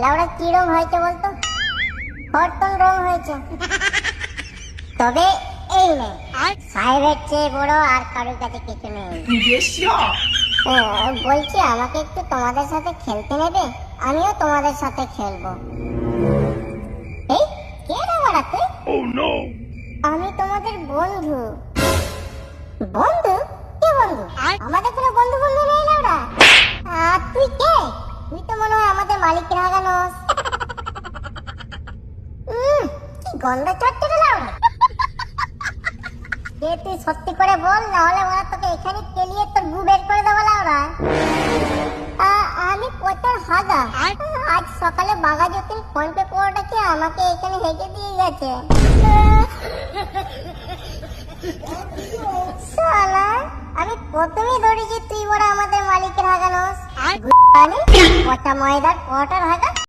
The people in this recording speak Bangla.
লাউড়া কি রং হয়েছে বলতো? হরতল রং হয়েছে। তবে এই নেই, সাহেবের চেয়ে বড় আর কারোর কাছে কিছু নেই। বলছি আমাকে একটু তোমাদের সাথে খেলতে নেবে? আমিও তোমাদের সাথে খেলবো। এই কে রে বাড়া তুই? আমি তোমাদের বন্ধু। বন্ধু? কে বন্ধু? আমাদের কোনো বন্ধু বন্ধু নেই লাউড়া। তুই কে? তুই তো মনে হয় আমাদের মালিকের হাগানোস। কি গন্ধ চড়ছে রে লাউড়া। কে তুই সত্যি করে বল, না হলে ওরা তোকে এখানে কেলিয়ে তোর গু বের করে দেবো লাউড়া। আমি পচার হাগা। আজ সকালে বাঘা যতীন ফোন পে কোডটাকে আমাকে এখানে হেগে দিয়ে গেছে। শালা, আমি প্রথমেই ধরেছি তুই বড় আমাদের মালিকের হাগানোস। পচা ময়দার কোটার হাগা।